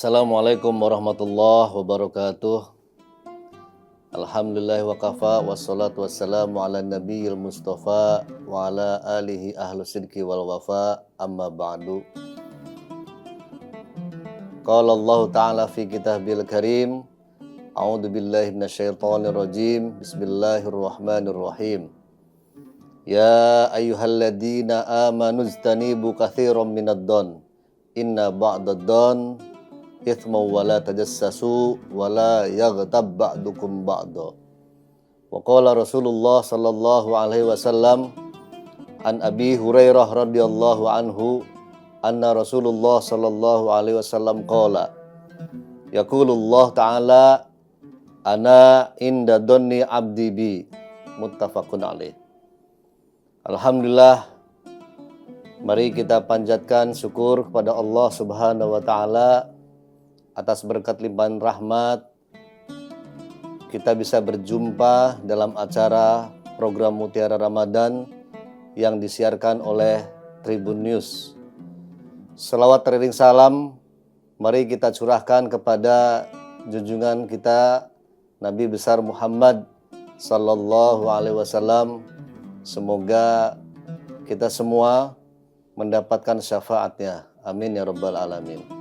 Assalamualaikum warahmatullahi wabarakatuh. Alhamdulillah wa kafa wassalatu wassalamu ala nabiyil mustafa wa ala alihi ahlu sidki wal wafa amma ba'du. Qala Allah ta'ala fi kitabil karim, a'udzu billahi minasyaitonir rajim, bismillahirrahmanirrahim. Ya ayyuhalladzina amanu ijtanibu katsiran minadh-dhon inna ba'dadh-dhon ithmu wa la tajassasu wa la yaghtab ba'dukum ba'da. Wa qala Rasulullah sallallahu alaihi wasallam an Abi Hurairah radhiyallahu anhu anna Rasulullah sallallahu alaihi wasallam qala yaqulullah ta'ala ana inda dhanni abdi bi, muttafaqun alaih. Alhamdulillah, mari kita panjatkan syukur kepada Allah Subhanahu wa taala atas berkat limpahan rahmat kita bisa berjumpa dalam acara program Mutiara Ramadan yang disiarkan oleh Tribun News. Selawat teriring salam mari kita curahkan kepada junjungan kita Nabi besar Muhammad sallallahu alaihi wasallam. Semoga kita semua mendapatkan syafaatnya. Amin ya rabbal alamin.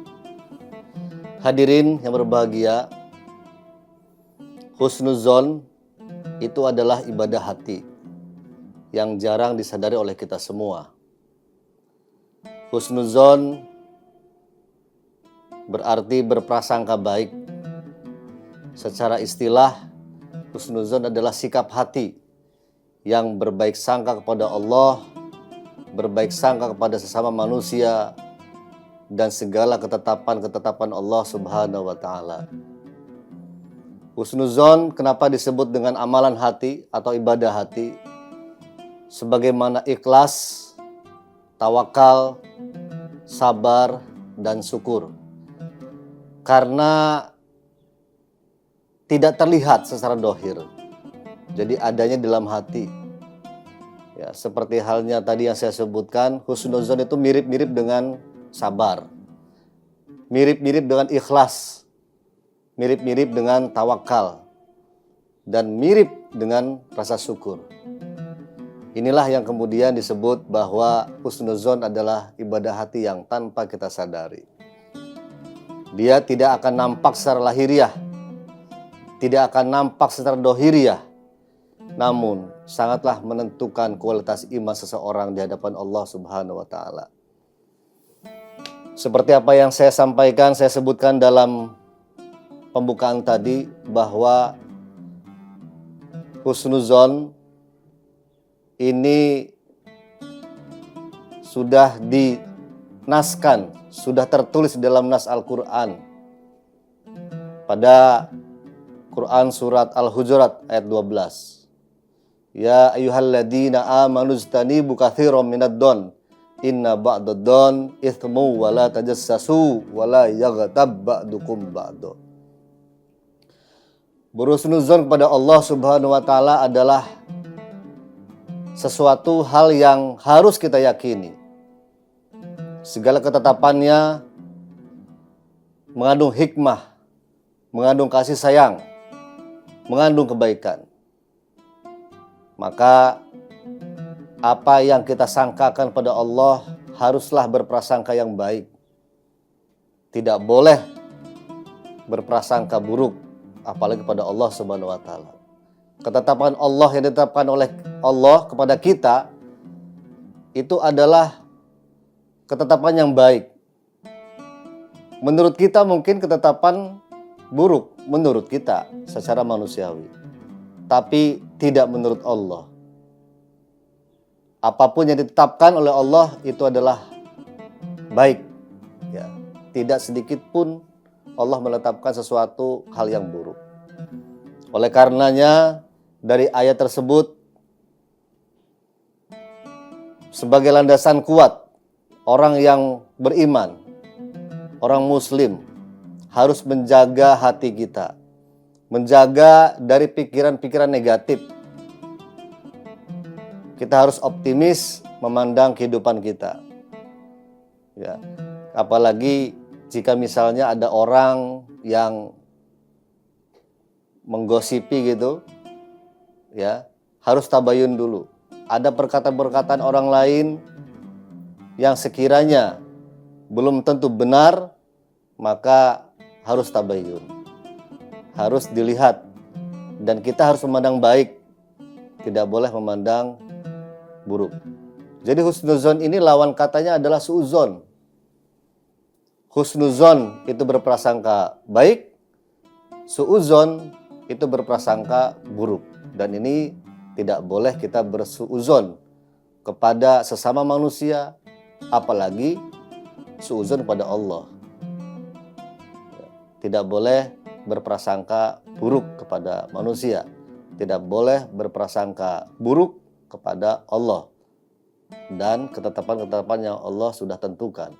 Hadirin yang berbahagia, husnuzon itu adalah ibadah hati yang jarang disadari oleh kita semua. Husnuzon berarti berprasangka baik. Secara istilah, husnuzon adalah sikap hati yang berbaik sangka kepada Allah, berbaik sangka kepada sesama manusia, dan segala ketetapan-ketetapan Allah Subhanahu wa taala. Husnuzon kenapa disebut dengan amalan hati atau ibadah hati? Sebagaimana ikhlas, tawakal, sabar, dan syukur. Karena tidak terlihat secara dohir. Jadi adanya dalam hati. Ya, seperti halnya tadi yang saya sebutkan, husnuzon itu mirip-mirip dengan sabar, mirip-mirip dengan ikhlas, mirip-mirip dengan tawakal, dan mirip dengan rasa syukur. Inilah yang kemudian disebut bahwa husnuzon adalah ibadah hati yang tanpa kita sadari. Dia tidak akan nampak secara lahiriah, tidak akan nampak secara dohiriah, namun sangatlah menentukan kualitas iman seseorang di hadapan Allah Subhanahu wa taala. Seperti apa yang saya sampaikan, saya sebutkan dalam pembukaan tadi bahwa husnuzon ini sudah dinaskan, sudah tertulis dalam nas Al-Quran. Pada Quran surat Al-Hujurat ayat 12. Ya ayyuhalladzina amanu ijtanibu katsiran minadh-dhon inna ba'dadh-dhon ithmu wa la tajassasu wa la yaghtab ba'dukum ba'da. Berhusnuzon kepada Allah Subhanahu wa taala adalah sesuatu hal yang harus kita yakini. Segala ketetapannya mengandung hikmah, mengandung kasih sayang, mengandung kebaikan. Maka apa yang kita sangkakan pada Allah haruslah berprasangka yang baik. Tidak boleh berprasangka buruk, apalagi pada Allah Subhanahu wa taala. Ketetapan Allah yang ditetapkan oleh Allah kepada kita itu adalah ketetapan yang baik. Menurut kita mungkin ketetapan buruk menurut kita secara manusiawi. Tapi tidak menurut Allah. Apapun yang ditetapkan oleh Allah itu adalah baik. Ya, tidak sedikit pun Allah menetapkan sesuatu hal yang buruk. Oleh karenanya dari ayat tersebut sebagai landasan kuat orang yang beriman, orang muslim harus menjaga hati kita, menjaga dari pikiran-pikiran negatif. Kita harus optimis memandang kehidupan kita. Ya, apalagi jika misalnya ada orang yang menggosipi gitu, ya, harus tabayun dulu. Ada perkataan-perkataan orang lain yang sekiranya belum tentu benar, maka harus tabayun. Harus dilihat. Dan kita harus memandang baik, tidak boleh memandang buruk. Jadi husnuzon ini lawan katanya adalah suuzon. Husnuzon itu berprasangka baik, suuzon itu berprasangka buruk. Dan ini tidak boleh kita bersuuzon kepada sesama manusia, apalagi suuzon kepada Allah. Tidak boleh berprasangka buruk kepada manusia. Tidak boleh berprasangka buruk kepada Allah dan ketetapan-ketetapan yang Allah sudah tentukan.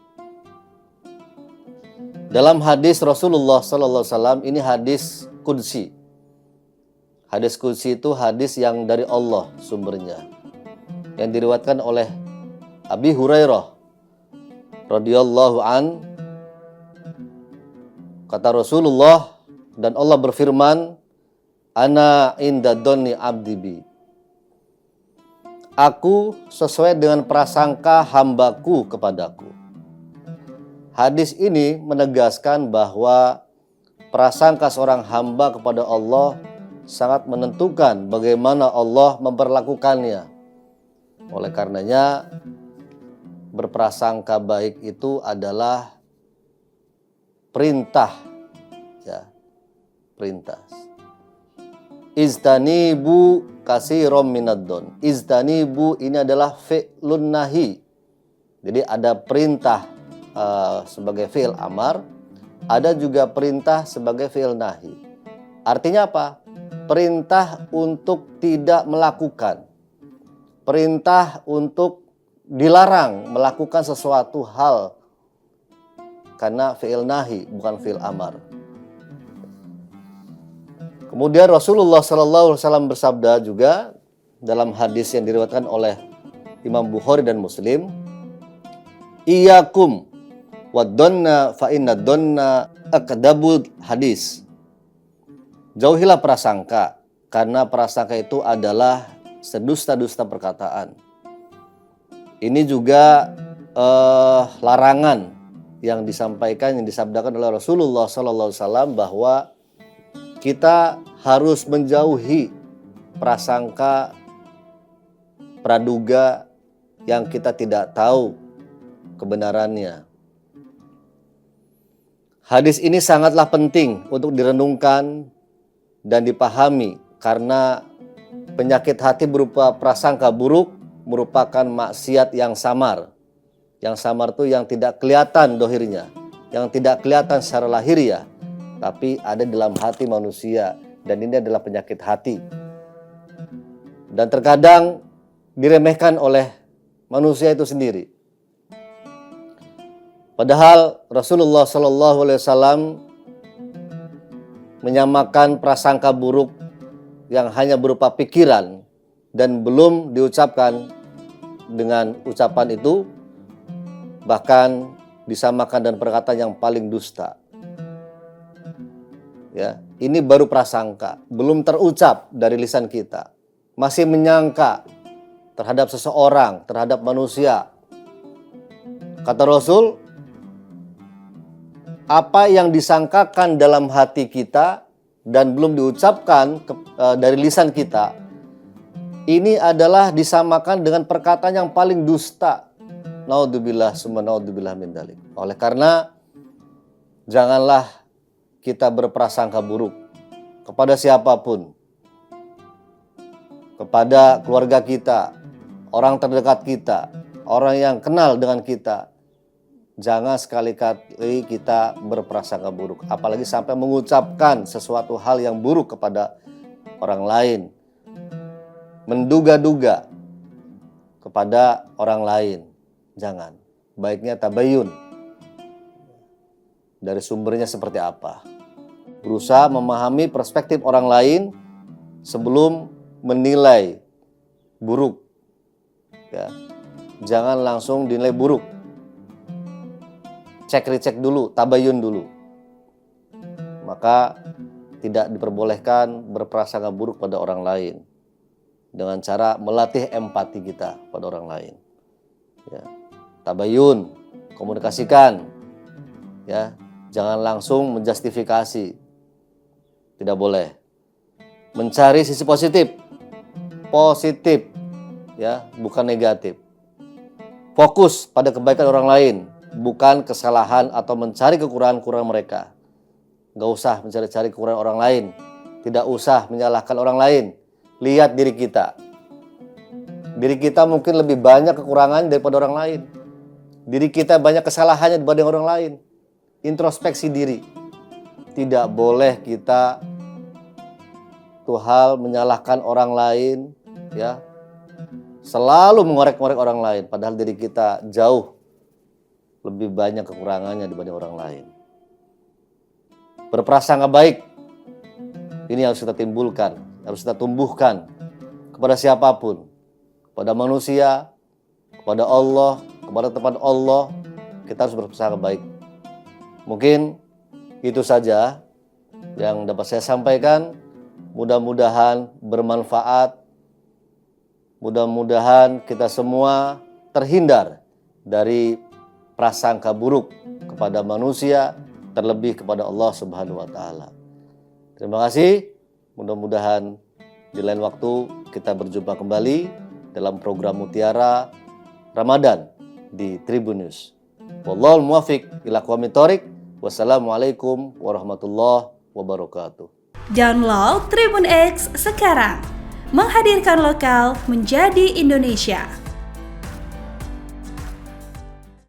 Dalam hadis Rasulullah sallallahu alaihi wasallam, ini hadis qudsi. Hadis qudsi itu hadis yang dari Allah sumbernya, yang diriwayatkan oleh Abi Hurairah radhiyallahu an. Kata Rasulullah, dan Allah berfirman, ana inda dhanni abdi bi. Aku sesuai dengan prasangka hambaku kepadaku. Hadis ini menegaskan bahwa prasangka seorang hamba kepada Allah sangat menentukan bagaimana Allah memperlakukannya. Oleh karenanya, berprasangka baik itu adalah perintah, ya, perintah. Iztanibu katsiran minad-dhon. Iztanibu ini adalah fi'lun nahi. Jadi ada perintah sebagai fi'il amar, ada juga perintah sebagai fi'il nahi. Artinya apa? Perintah untuk tidak melakukan. Perintah untuk dilarang melakukan sesuatu hal karena fi'il nahi bukan fi'il amar. Kemudian Rasulullah sallallahu alaihi wasallam bersabda juga dalam hadis yang diriwayatkan oleh Imam Bukhari dan Muslim, iyyakum wad-dhanna fa inna dhanna akdabul hadis. Jauhilah prasangka, karena prasangka itu adalah sedusta-dusta perkataan. Ini juga larangan yang disampaikan, yang disabdakan oleh Rasulullah sallallahu alaihi wasallam, bahwa kita harus menjauhi prasangka, praduga yang kita tidak tahu kebenarannya. Hadis ini sangatlah penting untuk direnungkan dan dipahami, karena penyakit hati berupa prasangka buruk merupakan maksiat yang samar. Yang samar itu yang tidak kelihatan dohirnya, yang tidak kelihatan secara lahiriah, tapi ada dalam hati manusia, dan ini adalah penyakit hati. Dan terkadang diremehkan oleh manusia itu sendiri. Padahal Rasulullah Shallallahu Alaihi Wasallam menyamakan prasangka buruk yang hanya berupa pikiran dan belum diucapkan dengan ucapan itu, bahkan disamakan dengan perkataan yang paling dusta. Ya, ini baru prasangka, belum terucap dari lisan kita, masih menyangka terhadap seseorang, terhadap manusia. Kata Rasul, apa yang disangkakan dalam hati kita dan belum diucapkan dari lisan kita, ini adalah disamakan dengan perkataan yang paling dusta. Naudzubillah summa naudzubillah min dzalik. Oleh karena janganlah kita berprasangka buruk kepada siapapun, kepada keluarga kita, orang terdekat kita, orang yang kenal dengan kita. Jangan sekali-kali kita berprasangka buruk, apalagi sampai mengucapkan sesuatu hal yang buruk kepada orang lain, menduga-duga kepada orang lain. Jangan. Baiknya tabayun dari sumbernya seperti apa. Berusaha memahami perspektif orang lain sebelum menilai buruk. Ya. Jangan langsung dinilai buruk. cek-recek dulu, tabayun dulu. Maka tidak diperbolehkan berprasangka buruk pada orang lain dengan cara melatih empati kita pada orang lain. Ya. Tabayun, komunikasikan, ya, jangan langsung menjustifikasi, tidak boleh. Mencari sisi positif, ya, bukan negatif. Fokus pada kebaikan orang lain, bukan kesalahan atau mencari kekurangan-kekurangan mereka. Gak usah mencari-cari kekurangan orang lain, tidak usah menyalahkan orang lain. Lihat diri kita. Diri kita mungkin lebih banyak kekurangan daripada orang lain. Diri kita banyak kesalahannya dibanding orang lain. Introspeksi diri. Tidak boleh kita tuh hal menyalahkan orang lain, ya. Selalu mengorek-ngorek orang lain, padahal diri kita jauh lebih banyak kekurangannya dibanding orang lain. Berprasangka baik, ini harus kita timbulkan, harus kita tumbuhkan kepada siapapun, kepada manusia, kepada Allah, kepada tempat Allah, kita harus berprasangka baik. Mungkin itu saja yang dapat saya sampaikan. Mudah-mudahan bermanfaat. Mudah-mudahan kita semua terhindar dari prasangka buruk kepada manusia, terlebih kepada Allah Subhanahu wa taala. Terima kasih. Mudah-mudahan di lain waktu kita berjumpa kembali dalam program Mutiara Ramadan di Tribun News. Wallahul muwaffiq ila aqwamit thoriq. Wassalamualaikum warahmatullahi wabarakatuh. Download Tribun X sekarang. Menghadirkan lokal menjadi Indonesia.